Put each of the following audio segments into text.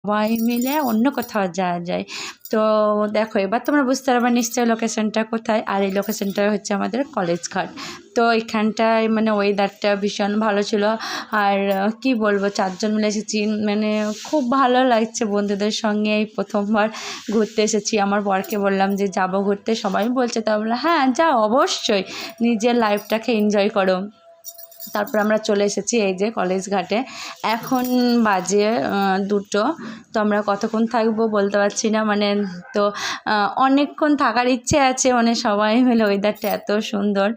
সবাই মিলে অন্য কোথাও যাওয়া যায়। তো দেখো এবার তোমরা বুঝতে পারবে নিশ্চয়ই লোকেশনটা কোথায়। আর এই লোকেশনটা হচ্ছে আমাদের কলেজ ঘাট। তো এখানটায় মানে ওয়েদারটা ভীষণ ভালো ছিল। আর কি বলবো, 4 জন মিলে এসেছি, মানে খুব ভালো লাগছে বন্ধুদের সঙ্গে। এই প্রথমবার ঘুরতে এসেছি। আমার বরকে বললাম যে যাবো ঘুরতে, সবাই বলছে, তা বললাম হ্যাঁ যাও, অবশ্যই নিজের লাইফটাকে এনজয় করো। তারপর আমরা চলে এসেছি এই যে কলেজ ঘাটে। এখন বাজে 2টো। তো আমরা কতক্ষণ থাকবো বলতে পারছি না, মানে তো অনেকক্ষণ থাকার ইচ্ছে আছে, মানে সবাই মিলে, ওয়েদারটা এত সুন্দর।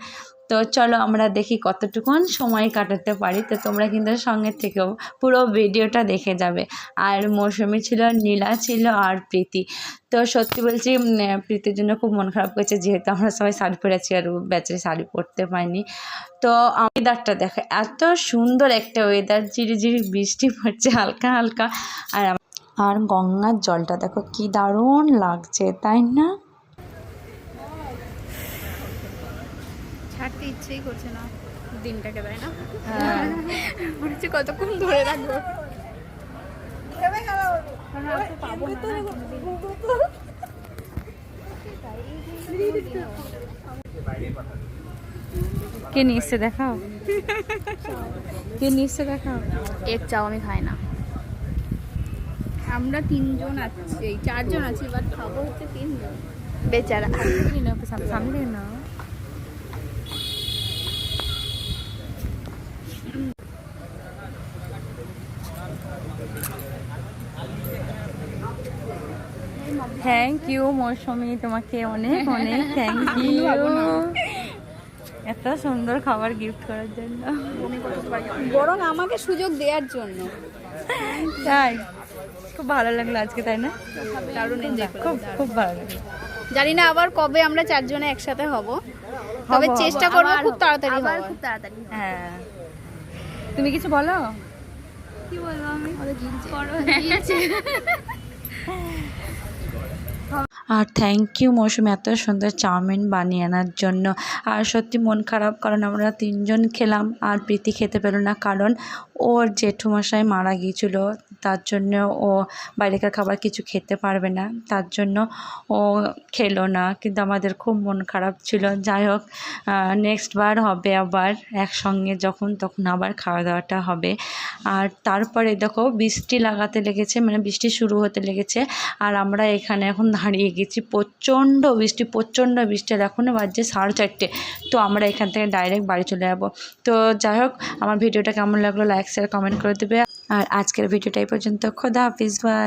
তো চলো আমরা দেখি কতটুকুন সময় কাটাতে পারি। তো তোমরা কিন্তু সঙ্গে থেকেও পুরো ভিডিওটা দেখে যাবে। আর মৌসুমি ছিল, নীলা ছিল আর প্রীতি। তো সত্যি বলছি প্রীতির জন্য খুব মন খারাপ করেছে, যেহেতু আমরা সবাই শাড়ি পরেছি আর বেচারি শাড়ি পরতে পারিনি। তো ওয়েদারটা দেখো, এত সুন্দর একটা ওয়েদার, ঝিরিঝিরি বৃষ্টি পড়ছে হালকা হালকা। আর গঙ্গার জলটা দেখো কি দারুণ লাগছে, তাই না? ছাড়তে ইচ্ছেই করছে না দিনটাকে, তাই না? মনে হচ্ছে কতক্ষণ ধরে রাখবো। কে নিয়ে এসছে দেখাও, কে নিয়ে এসছে দেখাও। এক চাও আমি খাই না। আমরা 3 জন আছি, 4 জন আছি, বাট খাবো হচ্ছে 3 জন। বেচারা সামনে না। থ্যাংক ইউ মৌসুমি, তোমাকে অনেক অনেক থ্যাংক ইউ এত সুন্দর খাবার গিফট করার জন্য, বরং আমাকে সুযোগ দেওয়ার জন্য। তাই খুব ভালো লাগলো আজকে, তাই না? দারুণ এনজয় খুব খুব ভালো লাগলো। জানি না আবার কবে আমরা 4 জনে একসাথে হব, তবে চেষ্টা করব খুব তাড়াতাড়ি হওয়ার। খুব তাড়াতাড়ি। হ্যাঁ, তুমি কিছু বলো। কি বলবো আমি, আর থ্যাংক ইউ মৌসুমি এত সুন্দর চাউমিন বানিয়ে আনার জন্য। আর সত্যি মন খারাপ, কারণ আমরা 3 জন খেলাম আর প্রীতি খেতে পেলো না, কারণ ওর জেঠুমশাই মারা গিয়েছিল, তার জন্য ও বাইরেকার খাবার কিছু খেতে পারবে না, তার জন্য ও খেলো না। কিন্তু আমাদের খুব মন খারাপ ছিল। যাই হোক, নেক্সট বার হবে আবার একসঙ্গে, যখন তখন আবার খাওয়া দাওয়াটা হবে। আর তারপরে দেখো বৃষ্টি লাগাতে লেগেছে, মানে বৃষ্টি শুরু হতে লেগেছে। আর আমরা এখানে এখন দাঁড়িয়ে গেছি, প্রচণ্ড বৃষ্টি। আর এখনও বাজছে 4:30। তো আমরা এখান থেকে ডাইরেক্ট বাড়ি চলে যাবো। তো যাই হোক, আমার ভিডিওটা কেমন লাগলো লাইক শেয়ার কমেন্ট করে দেবে। আর আজকের ভিডিওটা এই পর্যন্ত। খোদা হাফিজ, বাই।